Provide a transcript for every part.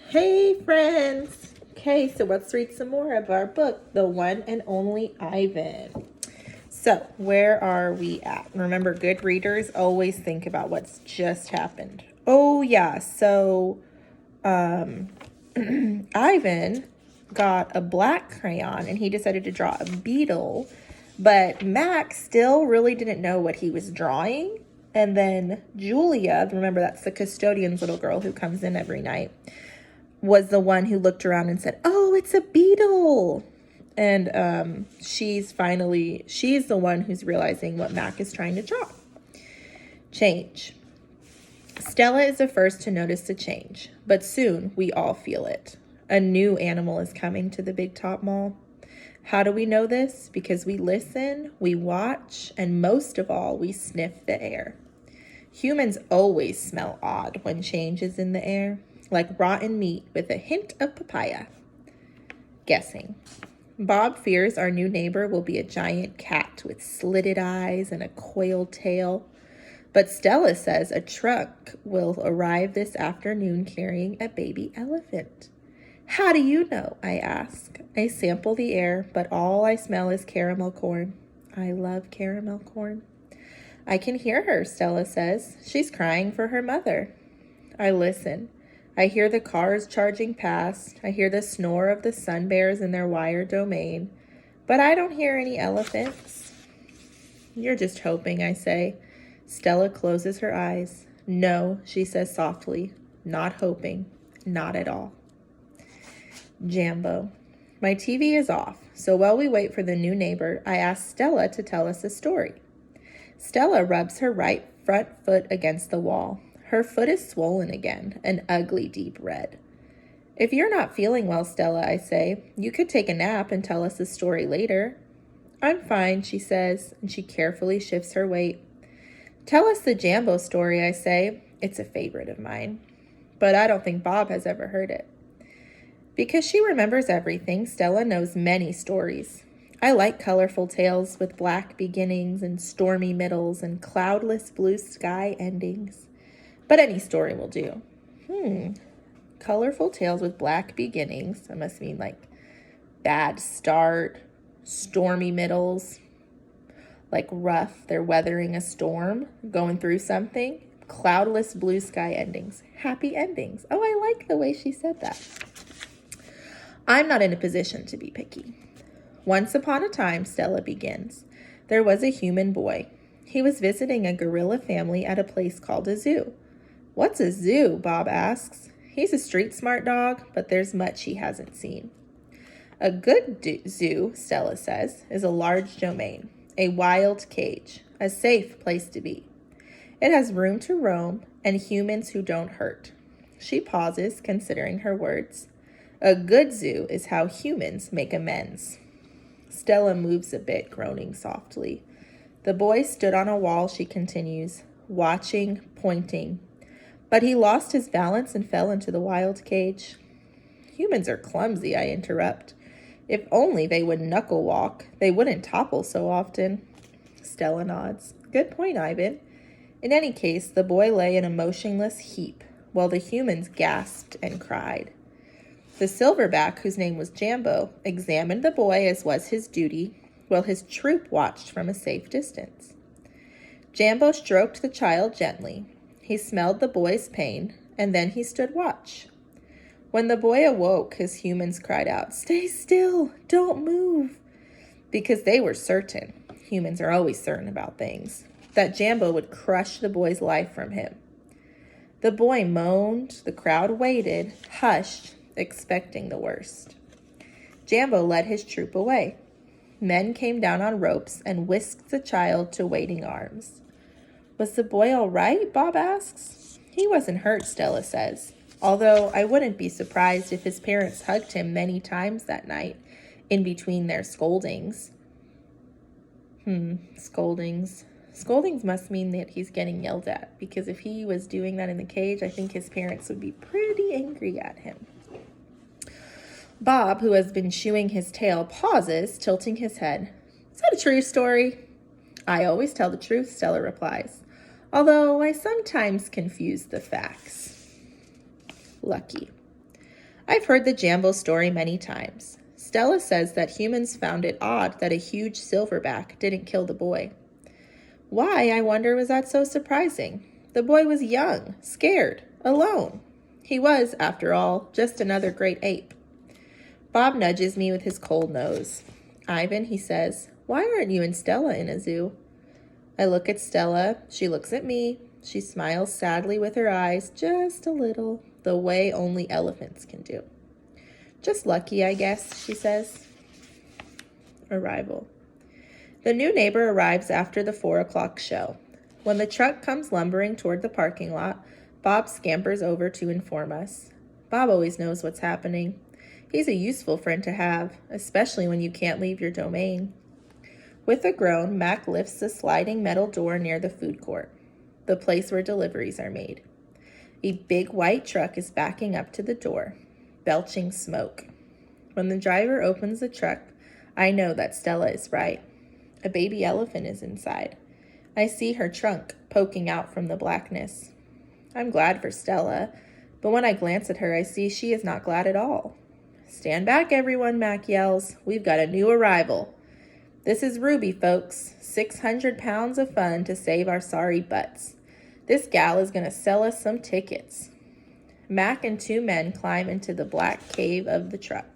Hey, friends. Okay, so let's read some more of our book, The One and Only Ivan. So, where are we at? Remember, good readers always think about what's just happened. Oh, yeah, so Ivan got a black crayon and he decided to draw a beetle, but Max still really didn't know what he was drawing. And then Julia, remember that's the custodian's little girl who comes in every night, was the one who looked around and said, "Oh, it's a beetle." And she's the one who's realizing what Mac is trying to draw. Change. Stella is the first to notice the change, but soon we all feel it. A new animal is coming to the Big Top Mall. How do we know this? Because we listen, we watch, and most of all, we sniff the air. Humans always smell odd when change is in the air, like rotten meat with a hint of papaya. Guessing. Bob fears our new neighbor will be a giant cat with slitted eyes and a coiled tail. But Stella says a truck will arrive this afternoon carrying a baby elephant. How do you know? I ask. I sample the air, but all I smell is caramel corn. I love caramel corn. I can hear her, Stella says. She's crying for her mother. I listen. I hear the cars charging past. I hear the snore of the sun bears in their wire domain. But I don't hear any elephants. You're just hoping, I say. Stella closes her eyes. No, she says softly. Not hoping. Not at all. Jambo. My TV is off, so while we wait for the new neighbor, I ask Stella to tell us a story. Stella rubs her right front foot against the wall. Her foot is swollen again, an ugly deep red. If you're not feeling well, Stella, I say, you could take a nap and tell us a story later. I'm fine, she says, and she carefully shifts her weight. Tell us the Jambo story, I say. It's a favorite of mine. But I don't think Bob has ever heard it. Because she remembers everything, Stella knows many stories. I like colorful tales with black beginnings and stormy middles and cloudless blue sky endings. But any story will do. Colorful tales with black beginnings. That must mean like bad start, stormy middles, like rough, they're weathering a storm, going through something. Cloudless blue sky endings, happy endings. Oh, I like the way she said that. I'm not in a position to be picky. Once upon a time, Stella begins, there was a human boy. He was visiting a gorilla family at a place called a zoo. What's a zoo? Bob asks. He's a street-smart dog, but there's much he hasn't seen. A good zoo, Stella says, is a large domain, a wild cage, a safe place to be. It has room to roam and humans who don't hurt. She pauses, considering her words. A good zoo is how humans make amends. Stella moves a bit, groaning softly. The boy stood on a wall, she continues, watching, pointing. But he lost his balance and fell into the wild cage. Humans are clumsy, I interrupt. If only they would knuckle walk, they wouldn't topple so often. Stella nods. Good point, Ivan. In any case, the boy lay in a motionless heap, while the humans gasped and cried. The silverback, whose name was Jambo, examined the boy as was his duty, while his troop watched from a safe distance. Jambo stroked the child gently. He smelled the boy's pain, and then he stood watch. When the boy awoke, his humans cried out, "Stay still, don't move," because they were certain, humans are always certain about things, that Jambo would crush the boy's life from him. The boy moaned, the crowd waited, hushed, expecting the worst. Jambo led his troop away. Men came down on ropes and whisked the child to waiting arms. Was the boy all right? Bob asks. He wasn't hurt, Stella says, although I wouldn't be surprised if his parents hugged him many times that night, in between their scoldings. Scoldings. Scoldings must mean that he's getting yelled at, because if he was doing that in the cage, I think his parents would be pretty angry at him. Bob, who has been chewing his tail, pauses, tilting his head. Is that a true story? I always tell the truth, Stella replies, although I sometimes confuse the facts. Lucky. I've heard the Jambo story many times. Stella says that humans found it odd that a huge silverback didn't kill the boy. Why, I wonder, was that so surprising? The boy was young, scared, alone. He was, after all, just another great ape. Bob nudges me with his cold nose. Ivan, he says, why aren't you and Stella in a zoo? I look at Stella. She looks at me. She smiles sadly with her eyes, just a little, the way only elephants can do. Just lucky, I guess, she says. Arrival. The new neighbor arrives after the 4 o'clock show. When the truck comes lumbering toward the parking lot, Bob scampers over to inform us. Bob always knows what's happening. He's a useful friend to have, especially when you can't leave your domain. With a groan, Mac lifts the sliding metal door near the food court, the place where deliveries are made. A big white truck is backing up to the door, belching smoke. When the driver opens the truck, I know that Stella is right. A baby elephant is inside. I see her trunk poking out from the blackness. I'm glad for Stella, but when I glance at her, I see she is not glad at all. Stand back, everyone, Mac yells. We've got a new arrival. This is Ruby, folks. 600 pounds of fun to save our sorry butts. This gal is going to sell us some tickets. Mac and 2 men climb into the black cave of the truck.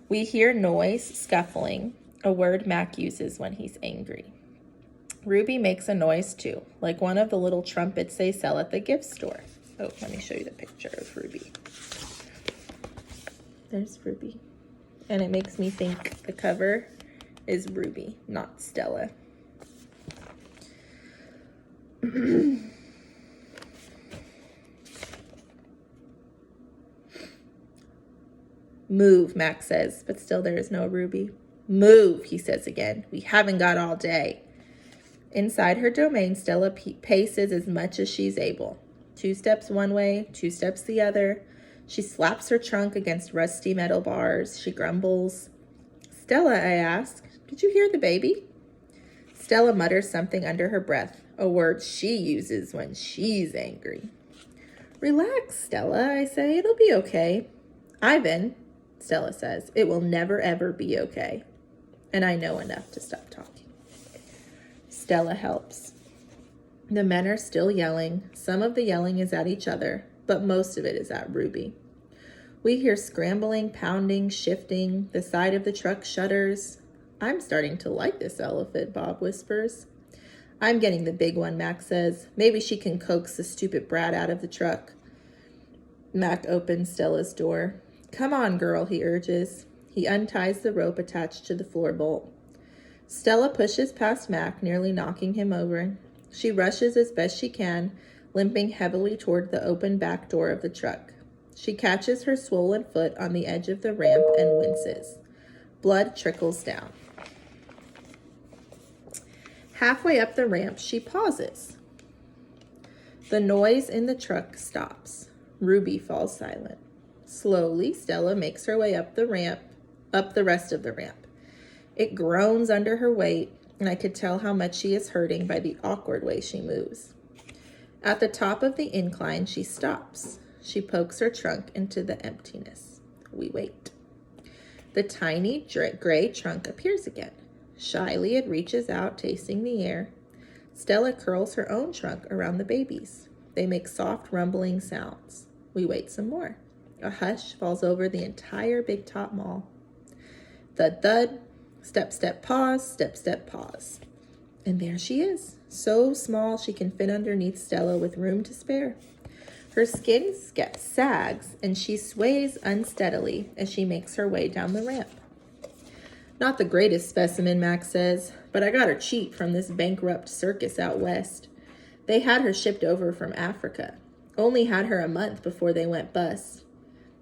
We hear noise, scuffling, a word Mac uses when he's angry. Ruby makes a noise too, like one of the little trumpets they sell at the gift store. Oh, let me show you the picture of Ruby. There's Ruby. And it makes me think the cover is Ruby, not Stella. Move, Mac says, but still there is no Ruby. Move, he says again. We haven't got all day. Inside her domain, Stella paces as much as she's able. 2 steps one way, 2 steps the other. She slaps her trunk against rusty metal bars. She grumbles. Stella, I ask, did you hear the baby? Stella mutters something under her breath, a word she uses when she's angry. Relax, Stella, I say. It'll be okay. Ivan, Stella says, it will never, ever be okay. And I know enough to stop talking. Stella helps. The men are still yelling. Some of the yelling is at each other, but most of it is at Ruby. We hear scrambling, pounding, shifting. The side of the truck shudders. I'm starting to like this elephant, Bob whispers. I'm getting the big one, Mac says. Maybe she can coax the stupid brat out of the truck. Mac opens Stella's door. Come on, girl, he urges. He unties the rope attached to the floor bolt. Stella pushes past Mac, nearly knocking him over. She rushes as best she can, limping heavily toward the open back door of the truck. She catches her swollen foot on the edge of the ramp and winces. Blood trickles down. Halfway up the ramp, she pauses. The noise in the truck stops. Ruby falls silent. Slowly, Stella makes her way up the rest of the ramp. It groans under her weight, and I could tell how much she is hurting by the awkward way she moves. At the top of the incline, she stops. She pokes her trunk into the emptiness. We wait. The tiny gray trunk appears again. Shyly, it reaches out, tasting the air. Stella curls her own trunk around the baby's. They make soft, rumbling sounds. We wait some more. A hush falls over the entire Big Top Mall. Thud, thud. Step, step, pause, step, step, pause. And there she is, so small she can fit underneath Stella with room to spare. Her skin sags, and she sways unsteadily as she makes her way down the ramp. Not the greatest specimen, Max says, but I got her cheap from this bankrupt circus out west. They had her shipped over from Africa. Only had her a month before they went bust.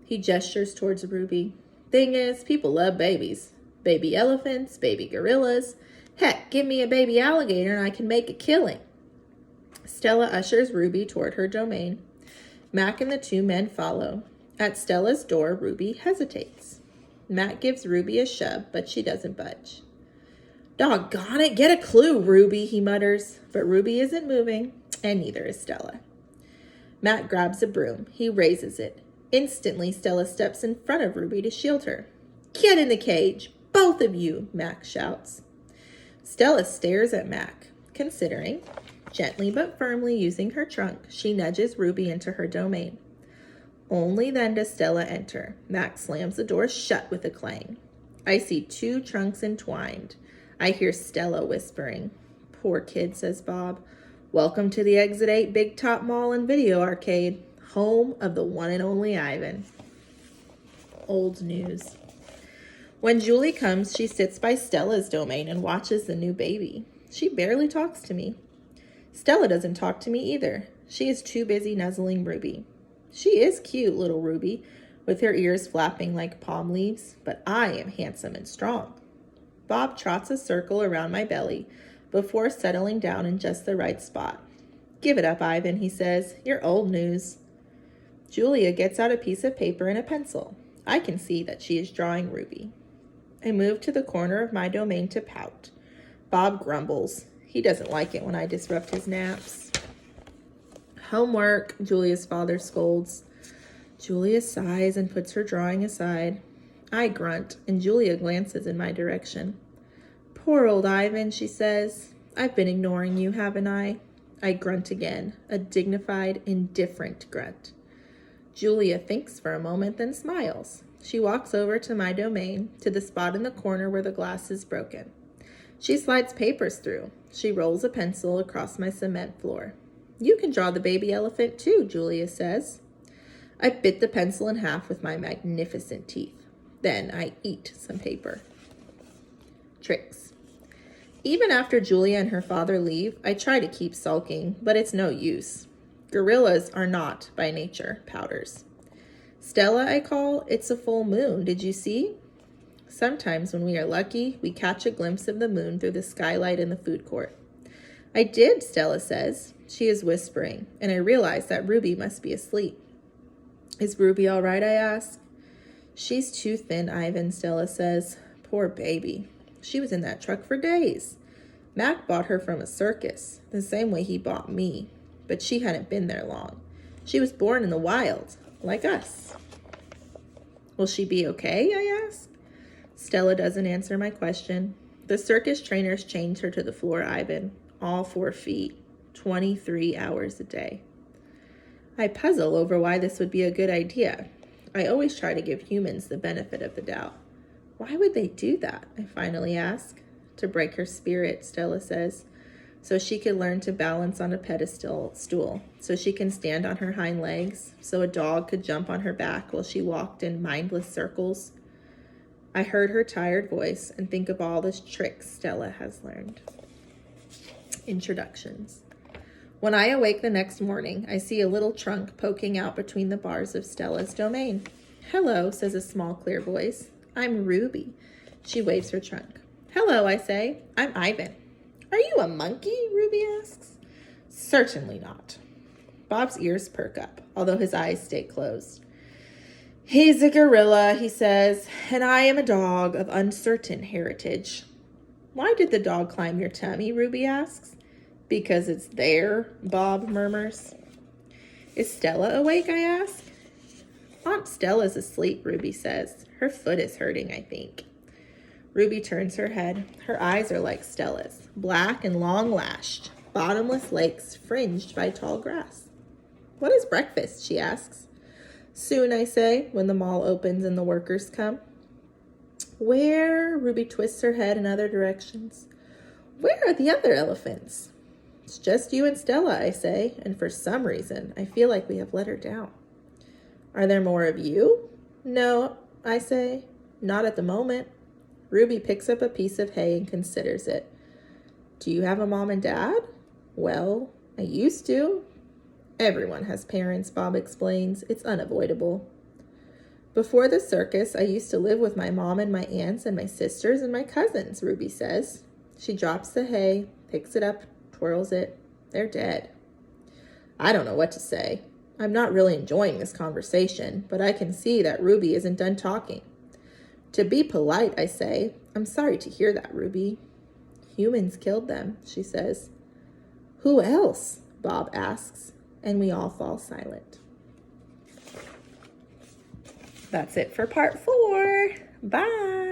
He gestures towards Ruby. Thing is, people love babies. Baby elephants, baby gorillas. Heck, give me a baby alligator and I can make a killing. Stella ushers Ruby toward her domain. Mac and the 2 men follow. At Stella's door, Ruby hesitates. Mac gives Ruby a shove, but she doesn't budge. Doggone it, get a clue, Ruby, he mutters. But Ruby isn't moving, and neither is Stella. Mac grabs a broom. He raises it. Instantly, Stella steps in front of Ruby to shield her. Get in the cage, both of you, Mac shouts. Stella stares at Mac, considering. Gently but firmly using her trunk, she nudges Ruby into her domain. Only then does Stella enter. Mac slams the door shut with a clang. I see 2 trunks entwined. I hear Stella whispering. Poor kid, says Bob. Welcome to the Exit 8 Big Top Mall and Video Arcade, home of the one and only Ivan. Old news. When Julie comes, she sits by Stella's domain and watches the new baby. She barely talks to me. Stella doesn't talk to me either. She is too busy nuzzling Ruby. She is cute, little Ruby, with her ears flapping like palm leaves, but I am handsome and strong. Bob trots a circle around my belly before settling down in just the right spot. Give it up, Ivan, he says. You're old news. Julia gets out a piece of paper and a pencil. I can see that she is drawing Ruby. I move to the corner of my domain to pout. Bob grumbles. He doesn't like it when I disrupt his naps. Homework, Julia's father scolds. Julia sighs and puts her drawing aside. I grunt, and Julia glances in my direction. Poor old Ivan, she says. I've been ignoring you, haven't I? I grunt again, a dignified, indifferent grunt. Julia thinks for a moment, then smiles. She walks over to my domain, to the spot in the corner where the glass is broken. She slides papers through. She rolls a pencil across my cement floor. You can draw the baby elephant too, Julia says. I bit the pencil in half with my magnificent teeth. Then I eat some paper. Tricks. Even after Julia and her father leave, I try to keep sulking, but it's no use. Gorillas are not, by nature, pouters. Stella, I call, it's a full moon, did you see? Sometimes when we are lucky, we catch a glimpse of the moon through the skylight in the food court. I did, Stella says. She is whispering, and I realize that Ruby must be asleep. Is Ruby all right, I ask. She's too thin, Ivan, Stella says. Poor baby. She was in that truck for days. Mac bought her from a circus, the same way he bought me, but she hadn't been there long. She was born in the wild, like us. Will she be okay, I ask. Stella doesn't answer my question. The circus trainers chained her to the floor, Ivan, all 4 feet, 23 hours a day. I puzzle over why this would be a good idea. I always try to give humans the benefit of the doubt. Why would they do that? I finally ask. To break her spirit, Stella says, so she could learn to balance on a pedestal stool, so she can stand on her hind legs, so a dog could jump on her back while she walked in mindless circles. I heard her tired voice and think of all the tricks Stella has learned. Introductions. When I awake the next morning, I see a little trunk poking out between the bars of Stella's domain. Hello, says a small, clear voice. I'm Ruby. She waves her trunk. Hello, I say. I'm Ivan. Are you a monkey? Ruby asks. Certainly not. Bob's ears perk up, although his eyes stay closed. He's a gorilla, he says, and I am a dog of uncertain heritage. Why did the dog climb your tummy? Ruby asks. Because it's there, Bob murmurs. Is Stella awake? I ask. Aunt Stella's asleep, Ruby says. Her foot is hurting, I think. Ruby turns her head. Her eyes are like Stella's, black and long-lashed, bottomless lakes fringed by tall grass. What is breakfast? She asks. Soon, I say, when the mall opens and the workers come. Where? Ruby twists her head in other directions. Where are the other elephants? It's just you and Stella, I say, and for some reason, I feel like we have let her down. Are there more of you? No, I say, not at the moment. Ruby picks up a piece of hay and considers it. Do you have a mom and dad? Well, I used to. Everyone has parents, Bob explains. It's unavoidable. Before the circus, I used to live with my mom and my aunts and my sisters and my cousins, Ruby says. She drops the hay, picks it up, twirls it. They're dead. I don't know what to say. I'm not really enjoying this conversation, but I can see that Ruby isn't done talking. To be polite, I say, I'm sorry to hear that, Ruby. Humans killed them, she says. Who else? Bob asks, and we all fall silent. That's it for part 4. Bye.